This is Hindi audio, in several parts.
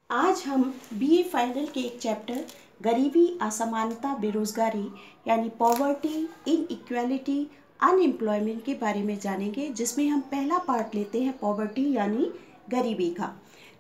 आज हम बीए फाइनल के एक चैप्टर गरीबी, असमानता, बेरोजगारी यानी पॉवर्टी, इनइक्वालिटी, अनएम्प्लॉयमेंट के बारे में जानेंगे, जिसमें हम पहला पार्ट लेते हैं पॉवर्टी यानी गरीबी का।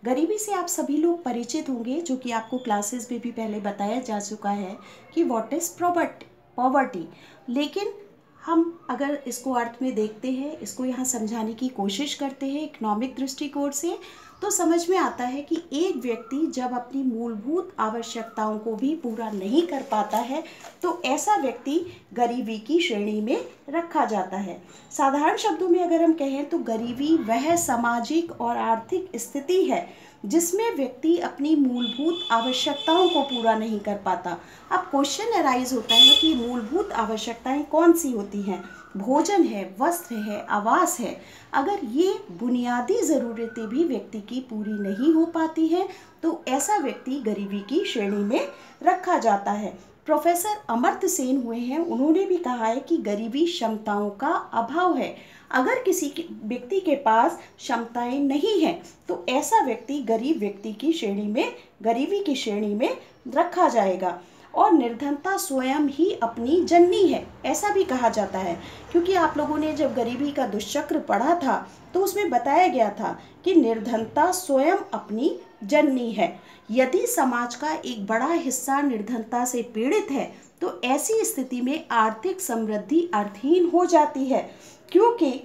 गरीबी से आप सभी लोग परिचित होंगे, जो कि आपको क्लासेस में भी पहले बताया जा चुका है कि व्हाट इज पॉवर्टी। लेकिन हम अगर इसको अर्थ में देखते हैं, इसको यहाँ समझाने की कोशिश करते हैं इकोनॉमिक दृष्टिकोण से, तो समझ में आता है कि एक व्यक्ति जब अपनी मूलभूत आवश्यकताओं को भी पूरा नहीं कर पाता है तो ऐसा व्यक्ति गरीबी की श्रेणी में रखा जाता है। साधारण शब्दों में अगर हम कहें तो गरीबी वह सामाजिक और आर्थिक स्थिति है जिसमें व्यक्ति अपनी मूलभूत आवश्यकताओं को पूरा नहीं कर पाता। अब क्वेश्चन अराइज होता है कि मूलभूत आवश्यकताएं कौन सी होती हैं? भोजन है, वस्त्र है, आवास है। अगर ये बुनियादी ज़रूरतें भी व्यक्ति की पूरी नहीं हो पाती हैं तो ऐसा व्यक्ति गरीबी की श्रेणी में रखा जाता है। प्रोफेसर अमर्त्य सेन हुए हैं, उन्होंने भी कहा है कि गरीबी क्षमताओं का अभाव है। अगर किसी व्यक्ति के पास क्षमताएं नहीं हैं तो ऐसा व्यक्ति गरीब व्यक्ति की श्रेणी में, गरीबी की श्रेणी में रखा जाएगा। और निर्धनता स्वयं ही अपनी जननी है, ऐसा भी कहा जाता है, क्योंकि आप लोगों ने जब गरीबी का दुष्चक्र पढ़ा था तो उसमें बताया गया था कि निर्धनता स्वयं अपनी जननी है। यदि समाज का एक बड़ा हिस्सा निर्धनता से पीड़ित है तो ऐसी स्थिति में आर्थिक समृद्धि अर्थहीन हो जाती है, क्योंकि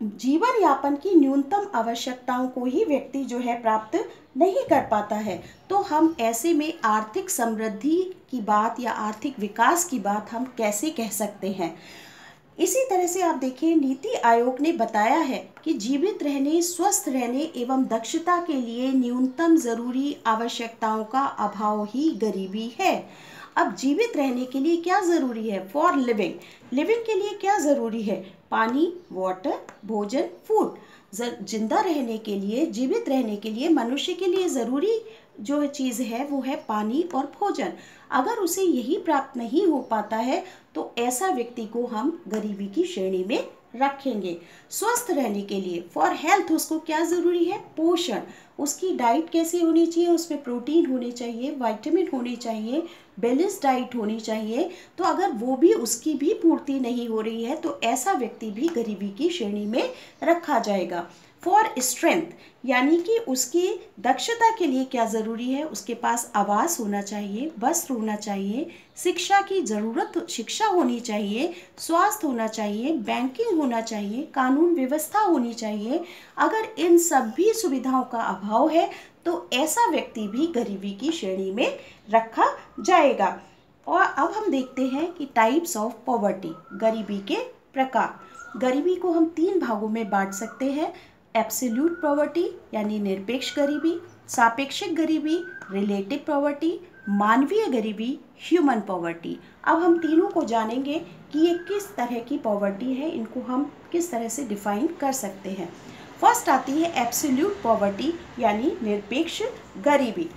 जीवन यापन की न्यूनतम आवश्यकताओं को ही व्यक्ति जो है प्राप्त नहीं कर पाता है। तो हम ऐसे में आर्थिक समृद्धि की बात या आर्थिक विकास की बात हम कैसे कह सकते हैं? इसी तरह से आप देखिए, नीति आयोग ने बताया है कि जीवित रहने, स्वस्थ रहने एवं दक्षता के लिए न्यूनतम जरूरी आवश्यकताओं का अभाव ही गरीबी है। अब जीवित रहने के लिए क्या ज़रूरी है? फॉर लिविंग के लिए क्या ज़रूरी है? पानी, वाटर, भोजन, फूड। जिंदा रहने के लिए, जीवित रहने के लिए मनुष्य के लिए ज़रूरी जो चीज़ है वो है पानी और भोजन। अगर उसे यही प्राप्त नहीं हो पाता है तो ऐसा व्यक्ति को हम गरीबी की श्रेणी में रखेंगे। स्वस्थ रहने के लिए, फॉर हेल्थ, उसको क्या ज़रूरी है? पोषण। उसकी डाइट कैसी होनी चाहिए? उसमें प्रोटीन होने चाहिए, विटामिन होने चाहिए, बैलेंस डाइट होनी चाहिए। तो अगर वो भी, उसकी भी पूर्ति नहीं हो रही है तो ऐसा व्यक्ति भी गरीबी की श्रेणी में रखा जाएगा। फॉर स्ट्रेंथ, यानी कि उसकी दक्षता के लिए क्या ज़रूरी है? उसके पास आवास होना चाहिए, वस्त्र होना चाहिए, शिक्षा की ज़रूरत, शिक्षा होनी चाहिए, स्वास्थ्य होना चाहिए, बैंकिंग होना चाहिए, कानून व्यवस्था होनी चाहिए। अगर इन सभी सुविधाओं का अभाव है तो ऐसा व्यक्ति भी गरीबी की श्रेणी में रखा जाएगा। और अब हम देखते हैं कि टाइप्स ऑफ पॉवर्टी, गरीबी के प्रकार। गरीबी को हम 3 भागों में बांट सकते हैं: एब्सोल्यूट पॉवर्टी यानी निरपेक्ष गरीबी, सापेक्षिक गरीबी रिलेटिव पॉवर्टी, मानवीय गरीबी ह्यूमन पॉवर्टी। अब हम तीनों को जानेंगे कि ये किस तरह की पॉवर्टी है, इनको हम किस तरह से डिफाइन कर सकते हैं। फर्स्ट आती है एब्सोल्यूट पॉवर्टी यानी निरपेक्ष गरीबी।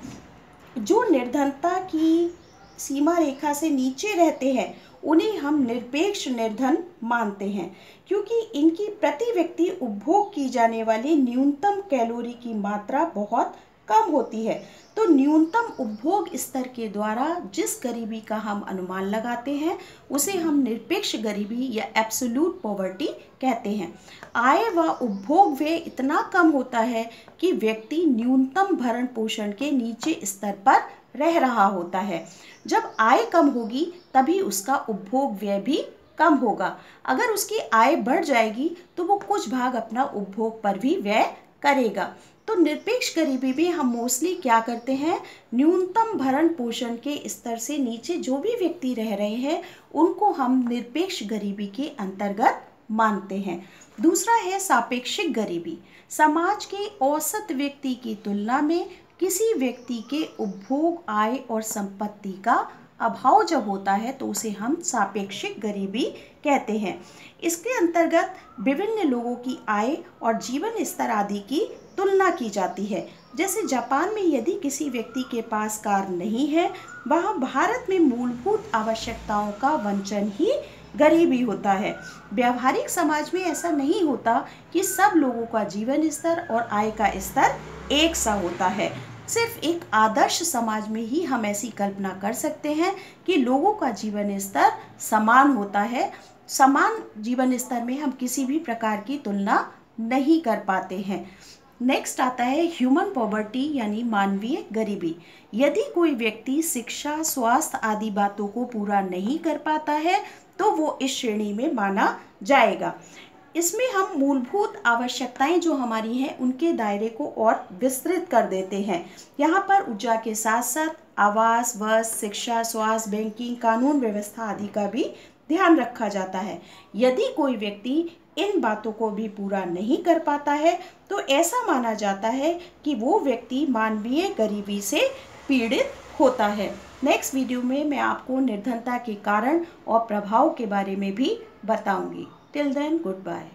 जो निर्धनता की सीमा रेखा से नीचे रहते हैं उन्हें हम निरपेक्ष निर्धन मानते हैं, क्योंकि इनकी प्रति व्यक्ति उपभोग की जाने वाली न्यूनतम कैलोरी की मात्रा बहुत कम होती है। तो न्यूनतम उपभोग स्तर के द्वारा जिस गरीबी का हम अनुमान लगाते हैं उसे हम निरपेक्ष गरीबी या एब्सोल्यूट पॉवर्टी कहते हैं। आय व उपभोग व्यय इतना कम होता है कि व्यक्ति न्यूनतम भरण पोषण के नीचे स्तर पर रह रहा होता है। जब आय कम होगी तभी उसका उपभोग व्यय भी कम होगा। अगर उसकी आय बढ़ जाएगी तो वो कुछ भाग अपना उपभोग पर भी व्यय करेगा। तो निरपेक्ष गरीबी में हम मोस्टली क्या करते हैं? न्यूनतम भरण पोषण के स्तर से नीचे जो भी व्यक्ति रह रहे हैं उनको हम निरपेक्ष गरीबी के अंतर्गत मानते हैं। दूसरा है सापेक्षिक गरीबी। समाज के औसत व्यक्ति की तुलना में किसी व्यक्ति के उपभोग, आय और संपत्ति का अभाव जब होता है तो उसे हम सापेक्षिक गरीबी कहते हैं। इसके अंतर्गत विभिन्न लोगों की आय और जीवन स्तर आदि की तुलना की जाती है। जैसे जापान में यदि किसी व्यक्ति के पास कार नहीं है, वहाँ भारत में मूलभूत आवश्यकताओं का वंचन ही गरीबी होता है। व्यावहारिक समाज में ऐसा नहीं होता कि सब लोगों का जीवन स्तर और आय का स्तर एक सा होता है। सिर्फ एक आदर्श समाज में ही हम ऐसी कल्पना कर सकते हैं कि लोगों का जीवन स्तर समान होता है। समान जीवन स्तर में हम किसी भी प्रकार की तुलना नहीं कर पाते हैं। नेक्स्ट आता है ह्यूमन पॉवर्टी यानी मानवीय गरीबी। यदि कोई व्यक्ति शिक्षा, स्वास्थ्य आदि बातों को पूरा नहीं कर पाता है तो वो इस श्रेणी में माना जाएगा। इसमें हम मूलभूत आवश्यकताएं जो हमारी हैं उनके दायरे को और विस्तृत कर देते हैं। यहाँ पर ऊर्जा के साथ साथ आवास, वस्त्र, शिक्षा, स्वास्थ्य, बैंकिंग, कानून व्यवस्था आदि का भी ध्यान रखा जाता है। यदि कोई व्यक्ति इन बातों को भी पूरा नहीं कर पाता है तो ऐसा माना जाता है कि वो व्यक्ति मानवीय गरीबी से पीड़ित होता है। नेक्स्ट वीडियो में मैं आपको निर्धनता के कारण और प्रभाव के बारे में भी बताऊंगी। Till then, good bye.